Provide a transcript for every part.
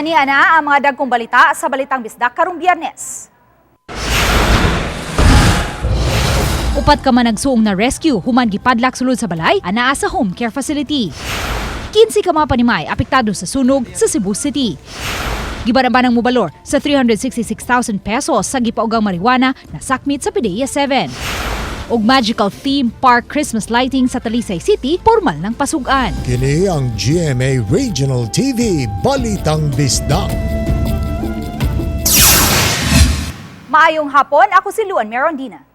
Ani ana ang mga dagkong balita sa Balitang Bisdak karong Biyernes. Upat ka man nagsuong na rescue human gipadlak sulod sa balay anaa sa home care facility. 15 ka mga panimay apektado sa sunog sa Cebu City. Gibanabanang mobalor sa 366,000 pesos sa gipaugang marijuana na sakmit sa PDEA 7. Og magical theme park Christmas lighting sa Talisay City, formal ng pasugan. Kini ang GMA Regional TV, Balitang Bisdak. Maayong hapon, ako si Luan Merondina.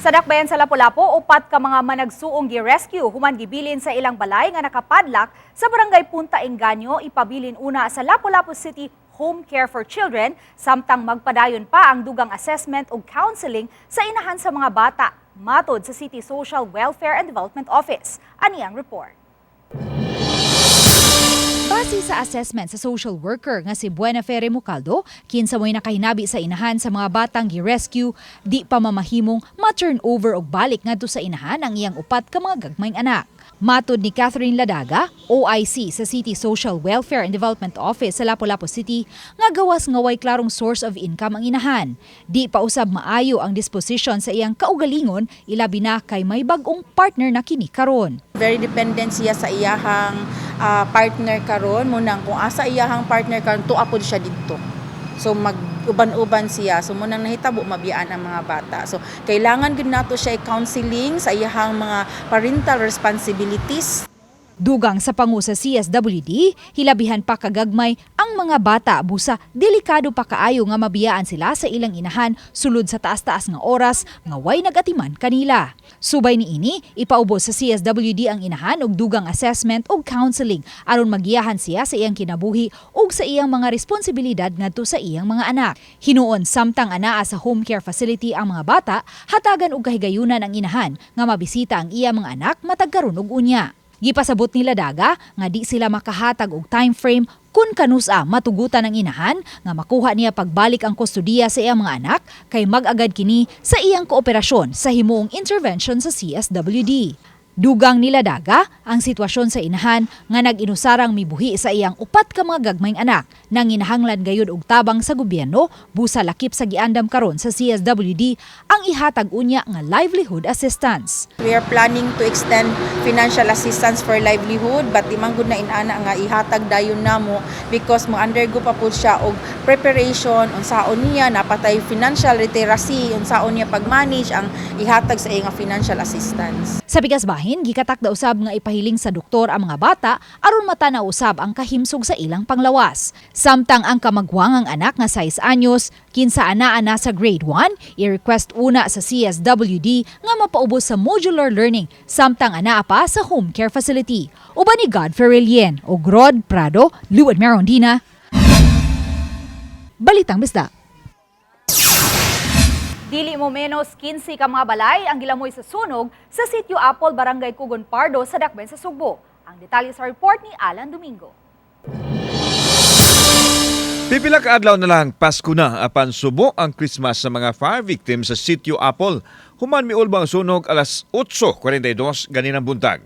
Sa dakbayan sa Lapu-Lapu, upat ka mga managsuong gi-rescue human gibilin sa ilang balay nga nakapadlak sa barangay Punta Engaño, ipabilin una sa Lapu-Lapu City Home Care for Children, samtang magpadayon pa ang dugang assessment o counseling sa inahan sa mga bata, matod sa City Social Welfare and Development Office. Ani ang report. Base sa assessment sa social worker nga si Buena Ferre Mucaldo, kinsa mo'y nakahinabi sa inahan sa mga batang gi-rescue, di pa mamahimong ma-turn over og balik ngadto sa inahan ang iyang upat ka mga gagmayng anak. Matod ni Catherine Ladaga, OIC sa City Social Welfare and Development Office sa Lapu-Lapu City, nga gawas nga way klarong source of income ang inahan. Di pa usab maayo ang disposition sa iyang kaugalingon, ilabi na kay may bag-ong partner na kini karon. Very dependent siya sa iyahang partner karon, munang kung asa iyahang partner karon tuwa pod siya didto. So mag-uban-uban siya. So munang nahitabo mabiyaan ang mga bata. So kailangan gid nato siya i-counseling sa iyahang mga parental responsibilities. Dugang sa pangu sa CSWD, hilabihan pa kagagmay ang mga bata busa delikado pa kaayo nga mabiyaan sila sa ilang inahan sulod sa taas-taas nga oras nga way nagatiman kanila. Subay niini, ipaubos sa CSWD ang inahan og dugang assessment ug counseling aron magiyahan siya sa iyang kinabuhi ug sa iyang mga responsibilidad ngadto sa iyang mga anak. Hinuon samtang anaa sa home care facility ang mga bata, hatagan og kahigayunan ang inahan nga mabisita ang iyang mga anak matag karon og unya. Gipasabot nila Daga nga di sila makahatag og time frame kung kanusa matugutan ang inahan nga makuha niya pagbalik ang kustudiya sa iyang mga anak kay mag-agad kini sa iyang kooperasyon sa himuong intervention sa CSWD. Dugang nila Daga ang sitwasyon sa inahan nga nag-inusarang mibuhi sa iyang upat ka mga gagmayng anak nang inahanglan gayud og tabang sa gobyerno busa lakip sa giandam karon sa CSWD ang ihatag unya nga livelihood assistance. We are planning to extend financial assistance for livelihood but imanggod na inana nga ihatag dayon namo because mo-undergo pa pud siya og preparation unsaon niya napatay financial literacy unsaon niya pag-manage ang ihatag sa iyang financial assistance. Sa bigas bahin, gikatakda usab nga ipahiling sa doktor ang mga bata aron matanaw usab ang kahimsog sa ilang panglawas. Samtang ang kamagwangang anak nga 6 anyos, kinsa anaa na sa grade 1, i-request una sa CSWD nga mapaubos sa modular learning samtang anaa pa sa home care facility. Uban ni Godfrey Relien o Rod Prado, Luan Merondina. Balitang Bisdak. Dili mo menos 15 ka mga balay ang gilamoy sa sunog sa Sitio Apol, Barangay Cugon Pardo sa Dakbayan sa Sugbo. Ang detalye sa report ni Alan Domingo. Pipila ka adlaw na lang Pasko na apan subo ang Christmas sa mga fire victims sa Sitio Apol. Human miulba ang sunog alas 8:42 ganinang buntag.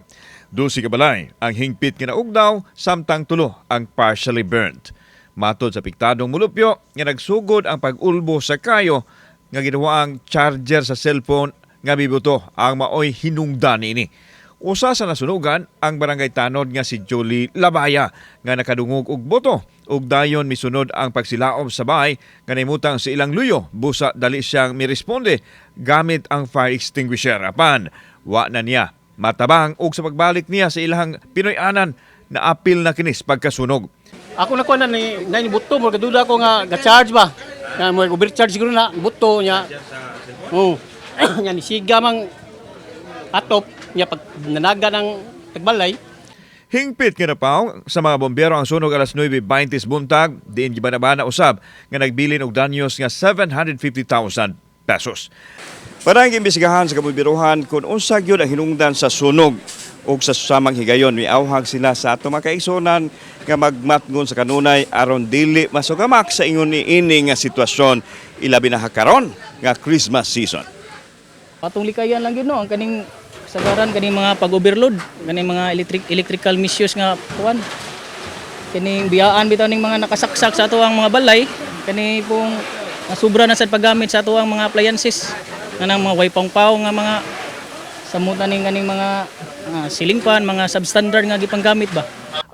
12 ka balay ang hingpit kinaugdaw samtang tulo ang partially burnt. Matod sa apektadong mulupyo nga nagsugod ang pag-ulbo sa kayo nga ginawa ang charger sa cellphone nga bibuto ang maoy hinungdan ini. Usa sa nasunugan ang barangay tanod nga si Jolie Labaya nga nakadungog og boto ug dayon misunod ang pagsilaom sa bahay nga nahimutang sa ilang luyo busa dali siyang miresponde gamit ang fire extinguisher apan wa na niya matabang og sa pagbalik niya sa ilang Pinoy-anan na apil na kinis pagkasunog. Ako nakuha na ni buto mo kaduda ko nga ga-charge ba. Nga mo overcharge siguro na buto niya. Oh. Nya ni siga mang atop niya pag nanaga ng tagbalay. Hingpit nga napaw sa mga bombero ang sunog alas 9:20 buntag diin gibanabana usab nga nagbilin og danyos nga 750,000 pesos. Para ang imbestigahan sa kabumbiruhan kung unsa gyud ang hinungdan sa sunog ug sa susamang higayon miawhag sila sa ato mga kaigsonan nga magmatngon sa kanunay aron dili masugamak sa ingon niini nga sitwasyon ilabi na karon nga Christmas season. Patong likayan lang yun no ang kaning sagaran kaning mga pag-overload kaning mga electrical misuse nga kuan Kining biyaan bitaw ning mga nakasaksak sa ato ang mga balay. Kani pong nasubra na sa paggamit sa ato ang mga appliances. Kanang mga waypang-paw nga mga samutan ning kaning mga ceiling fan, mga substandard nga gipanggamit ba.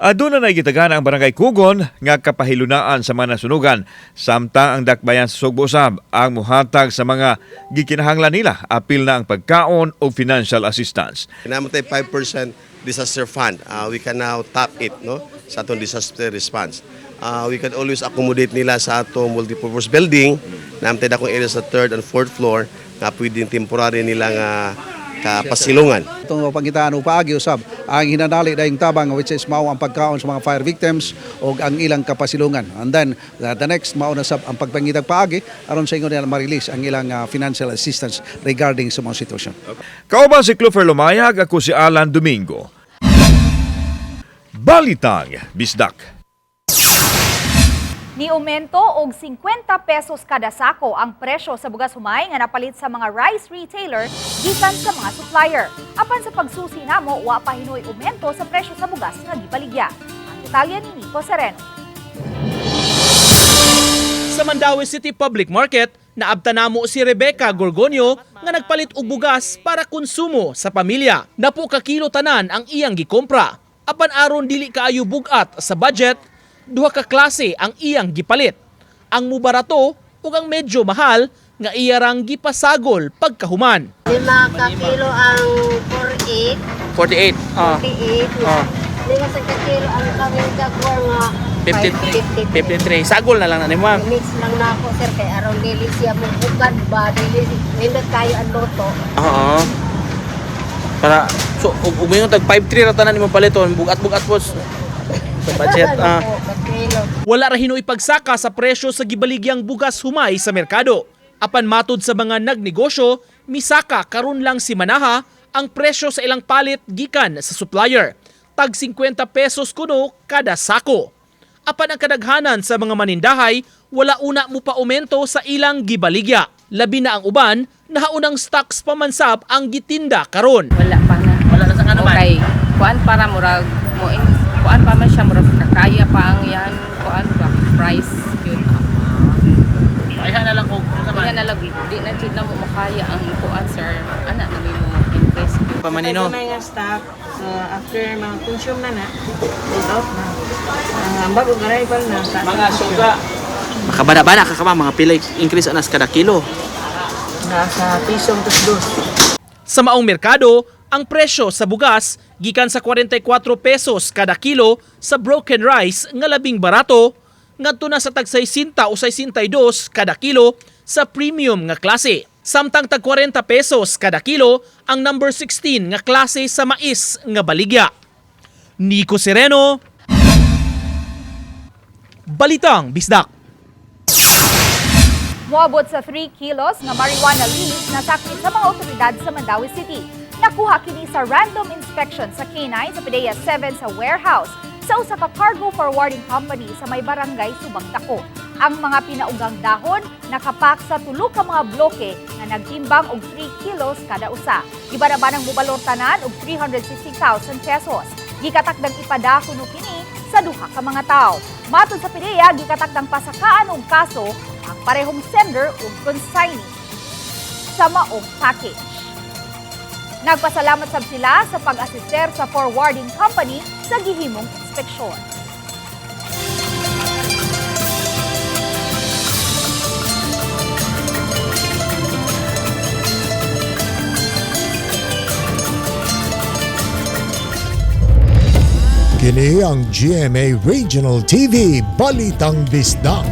Aduna na gitagana ang barangay Kugon nga kapahilunaan sa mga nasunugan samtang ang dakbayan sa Sugbo usab ang muhatag sa mga gikinahanglan nila apil na ang pagkaon o financial assistance. Namatay 5% disaster fund. We can now tap it no sa atong disaster response. We can always accommodate nila sa atong multipurpose building. Namatay dakong area sa 3rd and 4th floor nga pwedeng temporary nila nga kapasilungan. Itong pangitaan upaagi usab ang hinanali daing tabang which is mao ang pagkaon sa mga fire victims o ang ilang kapasilungan. And then the next mao na sab ang pagpangitag paagi aron sa ingon nila ma-release ang ilang financial assistance regarding sa mga sitwasyon. Kauban si Clover Lumayag, ako si Alan Domingo. Balitang Bisdak. Ni aumento og 50 pesos kada sako ang presyo sa bugas humay nga napalit sa mga rice retailer gikan sa mga supplier. Apan sa pagsusi namo wa pa hinoy aumento sa presyo sa bugas nga gibaligya. Ang detalye ni Nico Sereno. Sa Mandaue City Public Market, naabta namo si Rebecca Gorgonio nga nagpalit og bugas para konsumo sa pamilya. Napo ka kilo tanan ang iyang gikompra. Apan aron dili kaayo bugat sa budget, duha ka klase ang iyang gipalit. Ang mubarato ug ang medyo mahal nga iyarang gipasagol pagkahuman. 5 ka kilo ang 48. 48. Lima sa ka kilo ang kaming kagwar nga 53. Sagol na lang na mo. mix lang na ako sir kay aron dili siya mo bukad ba dili nindot kayo ang loto. Oo. Para so ug mingon tag 53 ra tanan imong paliton bugat-bugat po sa budget. Wala Wala ra hinoy pagsaka sa presyo sa gibaligyang bugas humay sa merkado. Apan matud sa mga nagnegosyo, misaka karon lang si Manaha ang presyo sa ilang palit gikan sa supplier. Tag 50 pesos kuno kada sako. Apan ang kadaghanan sa mga manindahay, wala una mo pa aumento sa ilang gibaligya. Labi na ang uban, nahaunang stocks pamansab ang gitinda karon. Wala pa na. Wala na sa kanuman. Okay. Kuan para murag mo kuan pa man siya murag kakaya pa ang yan kuan ba price yun. Ayhan na lang kung Kaya na lang di na jud na mo makaya ang kuan sir. Ana na may mo increase. pamanino. may nga stock after mga consume na out na. Bago arrival na sa Mga suga. Makabana-bana ka kama mga pilay increase anas kada kilo. nasa pisong dos. Sa maong merkado, ang presyo sa bugas gikan sa 44 pesos kada kilo sa broken rice nga labing barato ngadto na sa tag 60 o 62 kada kilo sa premium nga klase. Samtang tag 40 pesos kada kilo ang number 16 nga klase sa mais nga baligya. Nico Sereno, Balitang Bisdak. Moabot sa 3 kilos nga marijuana leaves na sakit sa mga otoridad sa Mandaue City. Nakuha kini sa random inspection sa K9 sa PDEA 7 sa warehouse sa usa ka cargo forwarding company sa may barangay Subang Dako. Ang mga pinaugang dahon nakapak sa tulo ka mga bloke nga nagtimbang og 3 kilos kada usa. Gibarabanang mubalor tanan og 360,000 pesos. Gikatakdang ipadahon kini sa duha ka mga tawo. Matod sa PDEA, gikatakdang pasakaan og kaso ang parehong sender ug consignee sa maong package. Nagpasalamat sab sila sa pag-asister sa forwarding company sa gihimong inspeksyon. Kini ang GMA Regional TV Balitang Bisdak.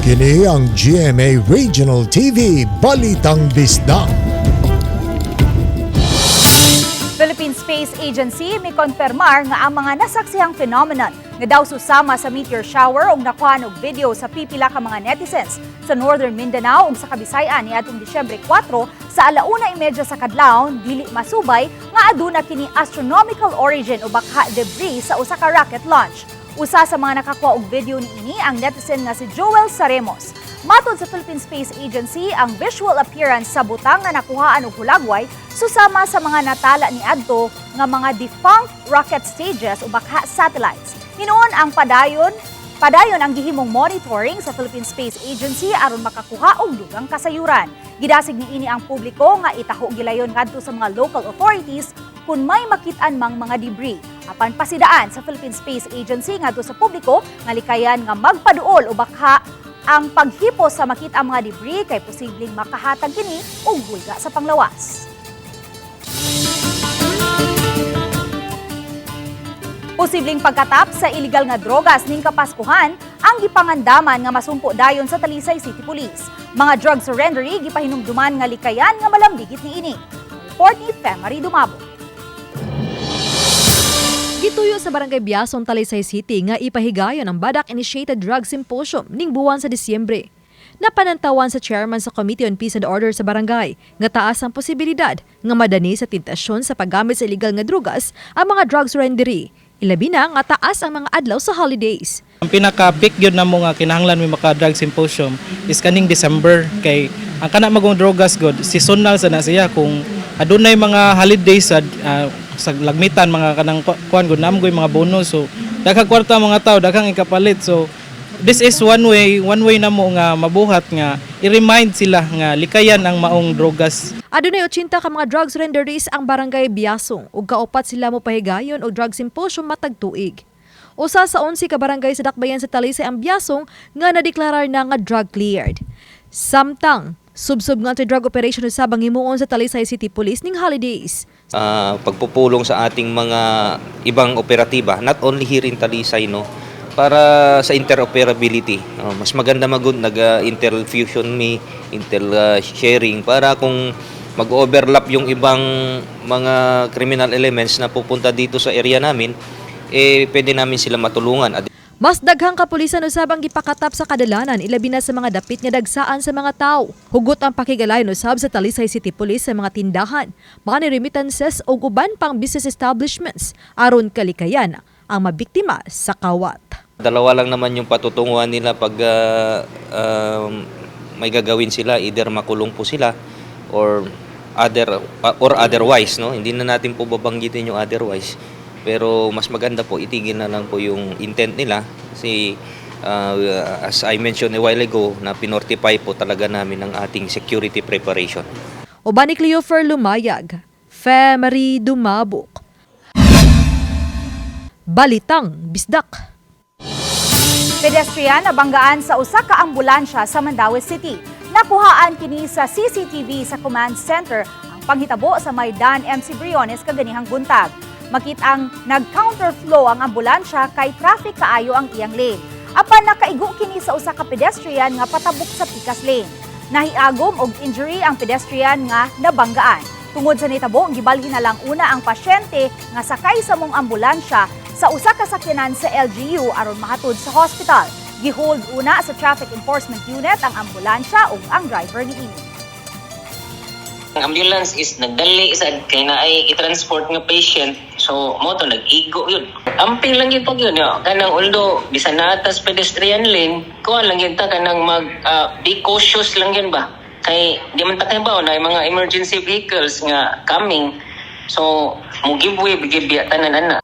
Kini ang GMA Regional TV Balitang Bisdak. Philippine Space Agency may konfirmar nga ang mga nasaksihang phenomenon nga daw susama sa meteor shower ug nakuha og video sa pipila ka mga netizens sa Northern Mindanao ug sa Kabisayan niadtong Disyembre 4 sa 1:30 sa kadlawon dili masubay nga aduna kini astronomical origin o bakha debris sa usa ka rocket launch. Usa sa mga nakakuha og video niini ang netizen nga si Joel Saremos. Matod sa Philippine Space Agency, ang visual appearance sa butang nga nakuhaan og hulagway susama sa mga natala ni adto nga mga defunct rocket stages o bakha satellites. Hinuon ang padayon ang gihimong monitoring sa Philippine Space Agency aron makakuha og dugang kasayuran. Gidasig niini ang publiko nga itaho gilayon ngadto sa mga local authorities kung may makit-an mang mga debris. Apan pasidaan sa Philippine Space Agency ngadto sa publiko nga likayan nga magpaduol o bakha ang paghipo sa makita ang mga debris kay posibleng makahatag kini og bulga sa panglawas. Posibleng pagkatap sa illegal nga drogas ning Kapaskuhan ang gipangandaman nga masumpo dayon sa Talisay City Police. Mga drug surrendery gipahinumduman nga likayan nga malambigit niini. Report ni Femari Dumabo. Gituyo sa Barangay Biason, Talisay City nga ipahigayon ang Badak-initiated drug symposium ning buwan sa Disyembre. Napanantawan sa chairman sa Committee on Peace and Order sa barangay nga taas ang posibilidad nga madani sa tentasyon sa paggamit sa illegal nga drugas ang mga drug surrendery. Ilabi na nga taas ang mga adlaw sa holidays. Ang pinaka-big yun na mo nga kinahanglan may maka-drug symposium is kaning December kay ang kana magong drogas god seasonal sa na siya kung adunay mga holidays sa lagmitan mga kanang kuan gud namgoy mga bonus so daghang kwarta mga tao daghang ikapalit so this is one way na mo nga mabuhat nga i-remind sila nga likayan ang maong drogas. Adunay 80 ka mga drug surrenderies ang Barangay Biasong ug kaupat sila mo pahigayon og drug symposium matag tuig. Usa sa 11 ka barangay sa dakbayan sa Talisay ang Biasong nga nadeklarar na nga drug cleared. Samtang subsub nga drug operation sa himuon sa Talisay City Police ning holidays. Pagpupulong sa ating mga ibang operatiba, not only here in Talisay, no, para sa interoperability. Mas maganda nag-intel fusion intel sharing para kung mag-overlap yung ibang mga criminal elements na pupunta dito sa area namin, pwede namin sila matulungan. Mas daghang kapulisan usab ang gipakatap sa kadalanan ilabi na sa mga dapit nga dagsaan sa mga tawo. Hugot ang pakigalayon usab sa Talisay City Police sa mga tindahan, mga remittances o uban pang business establishments aron kalikayan ang mabiktima sa kawat. Dalawa lang naman yung patutunguhan nila pag may gagawin sila, either makulong po sila or otherwise, no? Hindi na natin po babanggitin yung otherwise. Pero mas maganda po, itigil na lang po yung intent nila kasi as I mentioned a while ago, na pinortify po talaga namin ang ating security preparation. Uban ni Cleofer Lumayag, Femari Dumabok. Balitang Bisdak. Pedestrian nabanggaan sa usa ka ambulansya sa Mandaue City. Nakuhaan kini sa CCTV sa command center ang panghitabo sa Maidan MC Briones kaganihang buntag. Makitang nag-counterflow ang ambulansya kay traffic kaayo ang iyang lane. Apan nakaigo kini sa usa ka pedestrian nga patabok sa pikas lane. Nahiagom og injury ang pedestrian nga nabanggaan. Tungod sa nitabo, gibalhin na lang una ang pasyente nga sakay sa mong ambulansya sa usa ka sakyanan sa LGU aron mahatod sa hospital. Gihold una sa Traffic Enforcement Unit ang ambulansya ug ang driver niini. Ang ambulance is nagdali sa kay na ay i-transport nga patient. So mo to nag-igo yun. Amping lang yun pag yun. Kanang although bisan na atas pedestrian lane, kuha lang yun ta kanang be cautious lang yun ba? Kay di man ta kay ba na mga emergency vehicles nga coming. So mo give way bigay tanan-ana.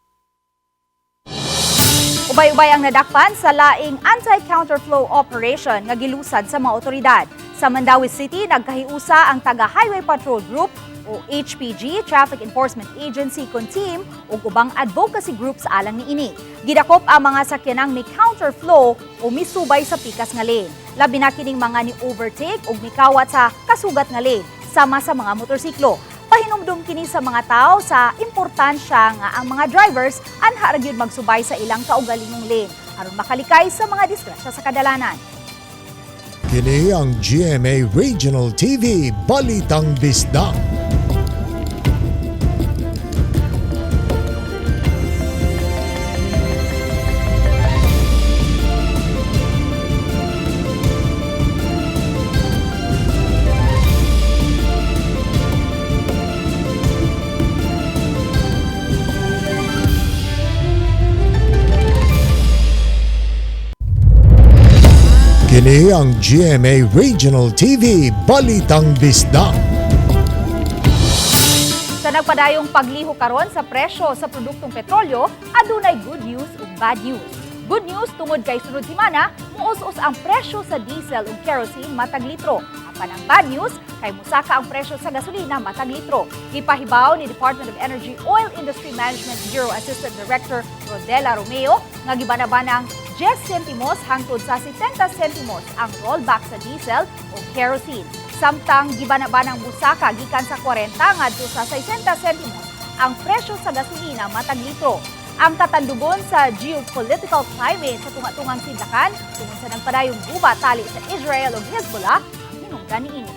Ubay-ubay ang nadakpan sa laing anti-counterflow operation nga gilusad sa mga otoridad. Sa Mandaue City, nagkahiusa ang taga-Highway Patrol Group o HPG, Traffic Enforcement Agency kon team ug ubang advocacy groups alang niini. Gidakop ang mga sakyanang may counterflow o misubay sa pikas nga lane. Labi na kining mga ni overtake ug mikawat sa kasugat nga lane sama sa mga motorsiklo. Pahinumdum kini sa mga tao sa importansya nga ang mga drivers anha ra gyud magsubay sa ilang kaugalingong lane aron makalikay sa mga disgrasya sa kadalanan. Kini ang GMA Regional TV Balitang Bisdak. Kini ang GMA Regional TV Balitang Bisdak. Sa nagpadayong pagliho karon sa presyo sa produktong petrolyo, adunay good news ug bad news. Good news tungod kay sunod semana, muus-us ang presyo sa diesel ug kerosene matag litro. Apan ang bad news kay musaka ang presyo sa gasolina matag litro. Gipahibaw ni Department of Energy Oil Industry Management Bureau Assistant Director Rodela Romeo nga gibanabanang 10 sentimos hangtod sa 70 sentimos ang rollback sa diesel o kerosene. Samtang gibanabanang musaka gikan sa 40 ngadto sa 60 sentimos ang presyo sa gasolina matag litro. Ang katandugon sa geopolitical climate sa tunga-tungang sidlakan tungod sa nagpadayong guba tali sa Israel ug Hezbollah, hinungdan niini.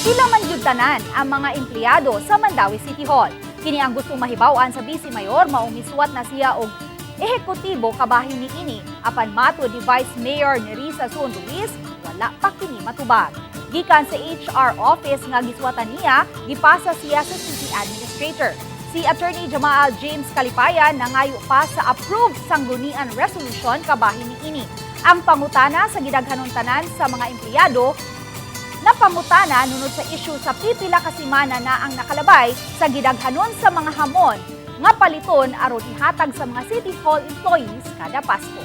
Pila man gyud tanan ang mga empleyado sa Mandawi City Hall. Kini ang gustong mahibaw-an sa Vice Mayor mao misuwat na siya og ehekutibo kabahin niini apan matud ni Vice Mayor Nerissa Son Ruiz wala pa kini matubag. Gikan sa HR office nga giswatan niya, gipasa siya sa City Administrator. Si Attorney Jamal James Kalipayan nangayo pa sa approved sanggunian resolution kabahin niini. Ang pangutana sa gidaghanon tanan sa mga empleyado napamutana nunod sa issue sa pipila ka semana na ang nakalabay sa gidaghanon sa mga hamon nga paliton aron ihatag sa mga City Hall employees kada Pasko.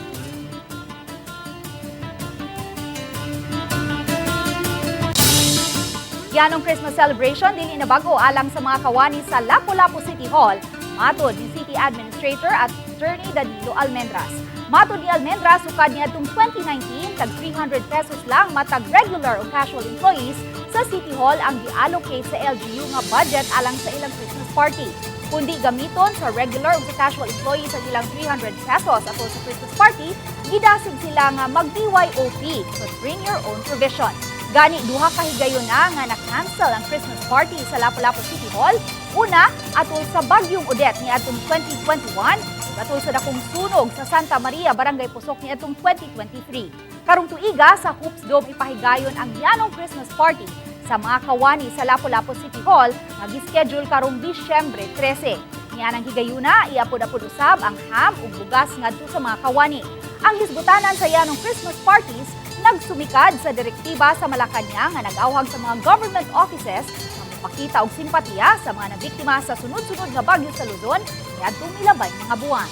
Yanong Christmas celebration dili na bago alang sa mga kawani sa Lapu-Lapu City Hall, matod ni City Administrator at Attorney Danilo Almendras. Matod ni Almendras, sukad niya itong 2019, tag 300 pesos lang matag regular o casual employees sa City Hall ang di-allocate sa LGU nga budget alang sa ilang Christmas party. Kundi gamiton sa regular o sa casual employees ang ilang 300 pesos ato sa Christmas party, gidasig sila nga mag-BYOP, so bring your own provision. Gani duha ka higayon na nga na-cancel ang Christmas party sa Lapu-Lapu City Hall. Una, atol sa Bagyong Odette ni atong 2021, ug atol sa dakong sunog sa Santa Maria, Barangay Pusok ni atong 2023. Karong tuiga sa Hoops Dome ipahigayon ang yanong Christmas party sa mga kawani sa Lapu-Lapu City Hall nga gi-schedule karong Disyembre 13. Nianang higayuna iapod-apod usab ang ham ug bugas ngadto sa mga kawani. Ang hisgutanan sa yanong Christmas parties nagsumikad sa direktiba sa Malacañang nga nag-awhag sa mga government offices na mapakita og simpatiya sa mga nabiktima sa sunod-sunod nga bagyo sa Luzon niadtong milabay mga buwan.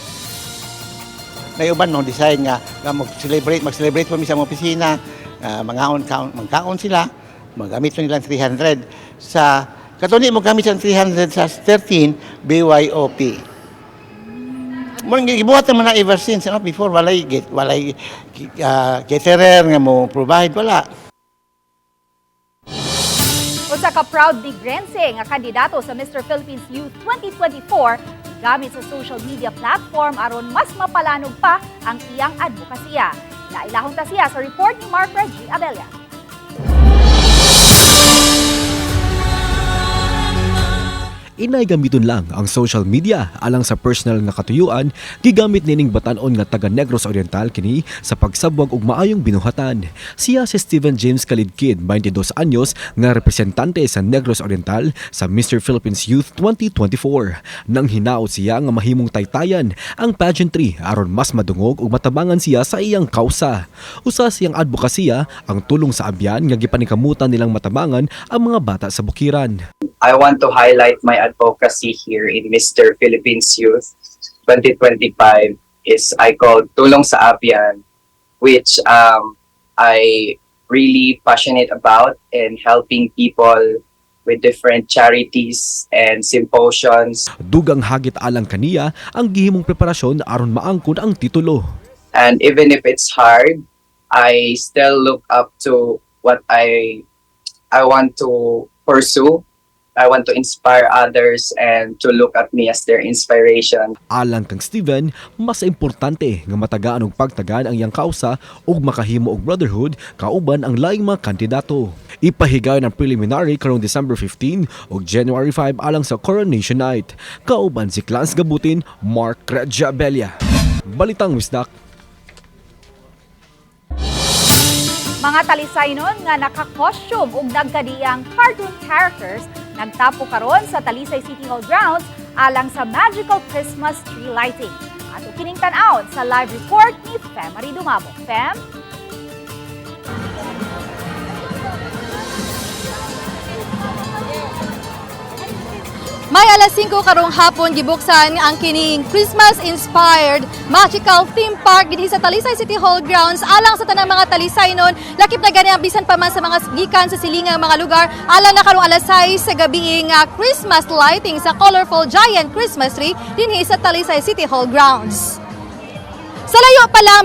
Nayuban mo design nga mag-celebrate po mi sa opisina, magkaon sila, magamit nila 300 sa katuni mo gamit sa 300 sa 13 BYOP. Murang gibuhat naman na ever since, before walay caterer nga mo provide, wala. Usa ka proud Negrense nga kandidato sa Mr. Philippines Youth 2024 gamit sa social media platform aron mas mapalanog pa ang iyang advokasya. Nailahong ta siya sa report ni Mark Reggie Abella. Inay gamiton lang ang social media alang sa personal nga katuyuan, gigamit nining batan-on nga taga Negros Oriental kini sa pagsabwag og maayong binuhatan. Siya si Stephen James Kalidkid, 22 anyos, nga representante sa Negros Oriental sa Mr. Philippines Youth 2024. Nang hinaot siya nga mahimong taytayan ang pageantry aron mas madungog ug matabangan siya sa iyang kausa. Usa siyang advokasya ang tulong sa abyan nga gipanikamutan nilang matabangan ang mga bata sa bukiran. I want to highlight my advocacy here in Mr. Philippines Youth 2025 is I call Tulong sa Abyan, which I really passionate about in helping people with different charities and symposiums. Dugang hagit alang kaniya ang gihimong preparasyon aron maangkon ang titulo. And even if it's hard, I still look up to what I want to pursue. I want to inspire others and to look at me as their inspiration. Alang kang Steven, mas importante nga matagaan og pagtagan ang iyang kausa ug makahimo og brotherhood kauban ang laing mga kandidato. Ipahigayon ang preliminary karong December 15 ug January 5 alang sa Coronation Night. Kauban si Clans Gabutin, Mark Reggie. Balitang Wisdak. Mga talisaynon nga naka-costume ug nagkadiyang cartoon characters nagtapo karon sa Talisay City Hall grounds alang sa magical Christmas tree lighting. Ato kining tan-aw sa live report ni Fem Marie Dumabo. Fem? May alas 5 karong hapon gibuksan ang kining Christmas-inspired magical theme park dinhi sa Talisay City Hall grounds alang sa tanang mga Talisaynon. Lakip na gani ang bisan pa man sa mga gikan sa silingang mga lugar alang na karong alas 6 sa gabi nga Christmas lighting sa colorful giant Christmas tree dinhi sa Talisay City Hall grounds. Sa layo pa lang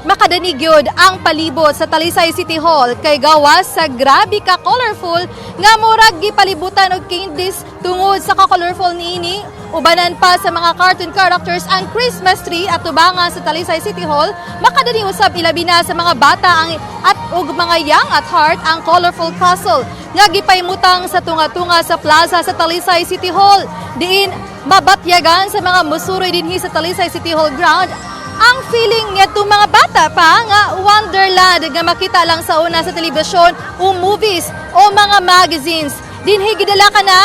makadanig yun ang palibot sa Talisay City Hall kay gawas sa grabe ka colorful nga murag gipalibutan og candies tungod sa ka-colorful niini. Ubanan pa sa mga cartoon characters ang Christmas tree at tubangan sa Talisay City Hall, makadani usab ilabi na sa mga bata at ug mga young at heart ang colorful castle nga gipaymutang sa tunga-tunga sa plaza sa Talisay City Hall. Diin mabatyagan sa mga musuroy dinhi sa Talisay City Hall ground ang feeling niya itong mga bata pa nga wonderland nga makita lang sa una sa telebisyon o movies o mga magazines. Dinhi gidala ka na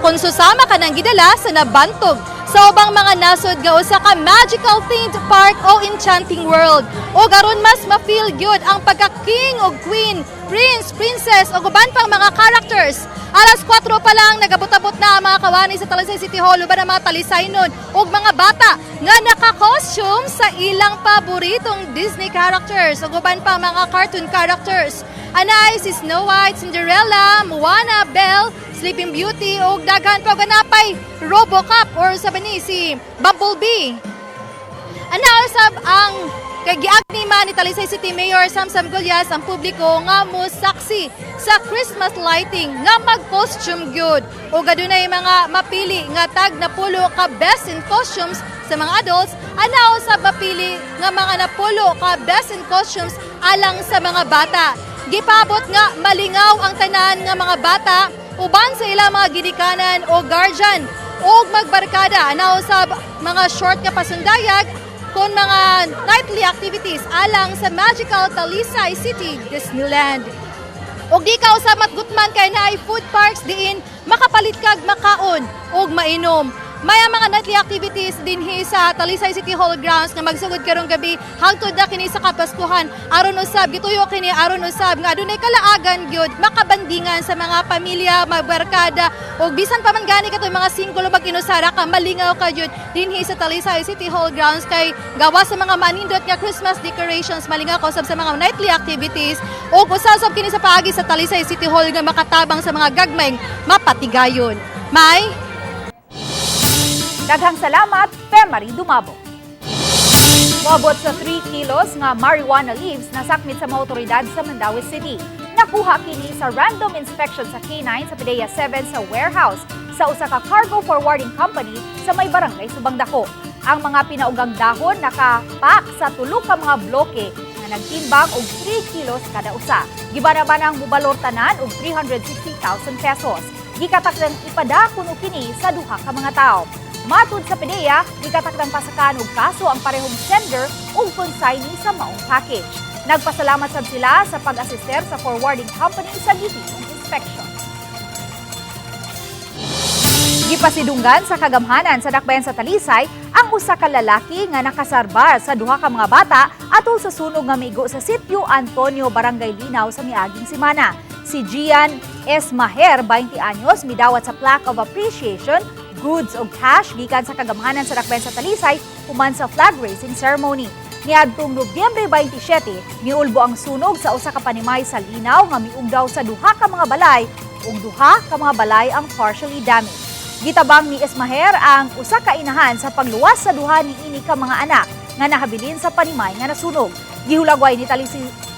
kung susama ka ng gidala sa nabantog sa ubang mga nasod nga usa ka magical themed park o enchanting world. O garon mas ma-feel good ang pagka-king o queen, prince, princess o guban pang mga characters. Alas 4 pa lang nagabot-abot na ang mga kawani sa Talisay City Hall uban ang mga Talisaynon ug mga bata nga naka-costume sa ilang paboritong Disney characters o guban pang mga cartoon characters. Anay si Snow White, Cinderella, Moana, Belle, Sleeping Beauty ug daghan pa ganapay RoboCop or sabi ni si Bumblebee. Usab ang kay giagniman ni Talisay City Mayor Samsam Gulyas ang publiko nga mosaksi sa Christmas lighting nga mag-costume gyud o gadunay mga mapili nga tag napulo ka best in costumes sa mga adults, usab mapili nga mga napulo ka best in costumes alang sa mga bata. Gipabot nga malingaw ang tanan nga mga bata uban sa ilang mga ginikanan o guardian o magbarkada usab mga short nga pasundayag kon mga nightly activities alang sa magical Talisay City Disneyland. Og di ka usab matgutman kay naay food parks diin makapalit kag makaon og mainom. May mga nightly activities dinhi sa Talisay City Hall grounds nga magsugod karong gabi hangtod na kini sa Kapaskuhan. Aron usab gituyo kini aron usab nga adunay kalaagan gyud makabandingan sa mga pamilya, magbarkada ug bisan pa man gani katoy mga singkulo mag-inusara ka malingaw ka gyud dinhi sa Talisay City Hall grounds kay gawas sa mga manindot nga Christmas decorations malingaw ka usab sa mga nightly activities ug usab kini sa paagi sa Talisay City Hall nga makatabang sa mga gagmayng mapatigayon. May Daghang salamat, Fem Marie Dumabo. Moabot sa 3 kilos nga marijuana leaves na sakmit sa mga otoridad sa Mandaue City. Nakuha kini sa random inspection sa K9 sa PDEA 7 sa warehouse sa usa ka cargo forwarding company sa may barangay Subang Dako. Ang mga pinaugang dahon nakapak sa tulo ka mga bloke na nagtimbang og 3 kilos kada usa. Gibanaban ang mubalor tanan og 360,000 pesos. Gikatakdang ipada kuno kini sa duha ka mga tawo. Matud sa PDEA, gikatakdang pasakan og kaso ang parehong sender ug consignee sa maong package. Nagpasalamat sad sila sa pag-asister sa forwarding company sa gihimong inspection. Gipasidunggan sa kagamhanan sa dakbayan sa Talisay ang usa ka lalaki nga nakasarbar sa duha ka mga bata atol sa sunog nga migo sa Sitio Antonio, Barangay Linaw sa miaging semana. Si Gian S. Maher, 20 anyos, midawat sa plaque of appreciation, goods o cash gikan sa kagamhanan sa dakbayan sa Talisay human sa flag raising ceremony. Niadtong Nobyembre 27, miulbo ang sunog sa usa ka panimay sa Linaw nga miugdaw sa duha ka mga balay ug duha ka mga balay ang partially damaged. Gitabang ni Esmaher ang usa ka inahan sa pagluwas sa duha niini ka mga anak nga nahabilin sa panimay nga nasunog. Gihulagway ni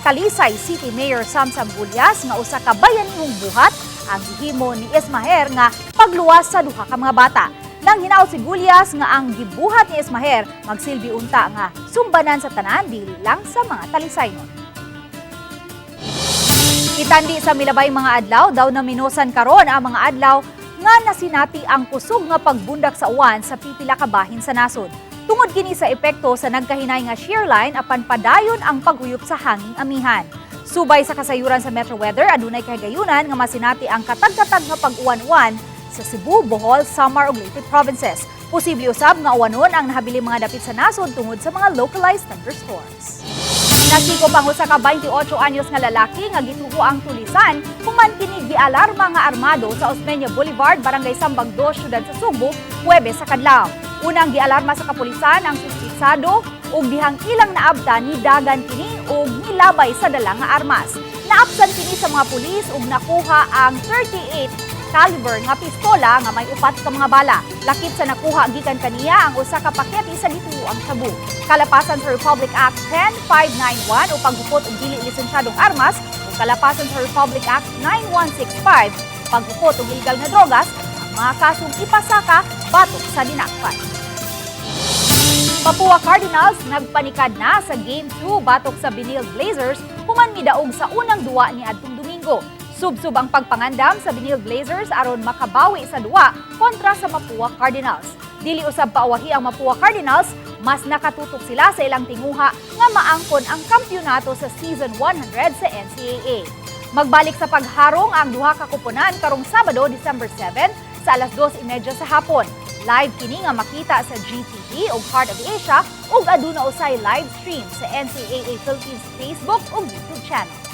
Talisay City Mayor Samsam Gulyas nga usa ka bayanihong buhat ang gihimo ni Esmaher nga pagluwas sa duha ka mga bata. Nang hinaut si Gulyas nga ang gibuhat ni Esmaher magsilbi unta nga sumbanan sa tanan dili lang sa mga Talisaynon. Itandi sa milabay mga adlaw daw na minusan karon ang mga adlaw nga nasinati ang kusog nga pagbundak sa uwan sa pipila ka bahin sa nasod. Tungod kini sa epekto sa nagkahinay nga shear line apan padayon ang paghuyop sa hanging amihan. Subay sa kasayuran sa Metro Weather, adunay kahigayunan nga masinati ang katag-katag nga pag-uwan-uwan sa Cebu, Bohol, Samar ug Leyte provinces. Posible usab nga uwanon ang nahabiling mga dapit sa nasod tungod sa mga localized thunderstorms. Nasiko pang usa ka 28 anyos nga lalaki nga gituho ang tulisan human kini gialarma nga armado sa Osmeña Boulevard, Barangay Sambag 2, Syudad sa Subo, Huwebes sa kadlaw. Unang gialarma sa kapulisan ang suspitsado ug dihang ilang naabta ni dagan kini ug nilabay sa dala nga armas. Naapsan kini sa mga pulis ug nakuha ang 38 caliber nga pistola nga may upat ka mga bala. Lakip sa nakuha gikan kaniya ang usa ka pakete sa dituang sabu. Kalapasan sa Republic Act 10591 o paghupot og dili lisensyadong armas ug kalapasan sa Republic Act 9165 paghupot og illegal nga drogas, ang mga kasong ipasaka batok sa dinakpan. Papua Cardinals nagpanikad na sa Game 2 batok sa Benil Blazers human midaog sa unang duwa ni adtong Domingo. Subsub ang pagpangandam sa Benil Blazers aron makabawi sa duwa kontra sa Mapua Cardinals. Dili usab paawahi ang Mapua Cardinals, mas nakatutok sila sa ilang tinguha nga maangkon ang kampyonato sa Season 100 sa NCAA. Magbalik sa pagharong ang duha ka kuponan karong Sabado, December 7 sa alas 2:30 sa hapon. Live kini nga makita sa GTV ug Heart of Asia ug aduna usay live stream sa NCAA Philippines Facebook ug YouTube channel.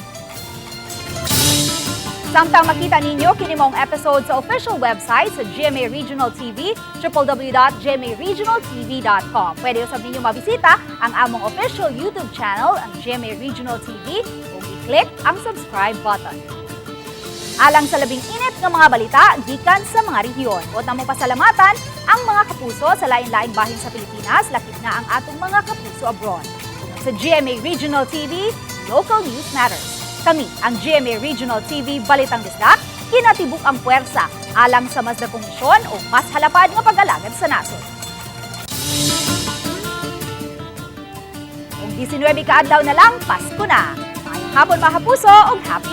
Samtang makita ninyo kini mong episode sa official website sa GMA Regional TV, www.gmaregionaltv.com. Pwede usab ninyo mabisita ang among official YouTube channel, ang GMA Regional TV, ug i-click ang subscribe button. Alang sa labing init nga mga balita gikan sa mga rehiyon. Od namong pasalamatan ang mga kapuso sa lain-laing bahin sa Pilipinas, lakip na ang atong mga kapuso abroad. Sa GMA Regional TV, local news matters. Kami, ang GMA Regional TV Balitang Disdak, kinatibuk ang puwersa alang sa mas dakong misyon o mas halapad nga pag-alagad sa nasod. Kung 19 ka adlaw na lang, Pasko na. Mayong hapon mga kapuso ug happy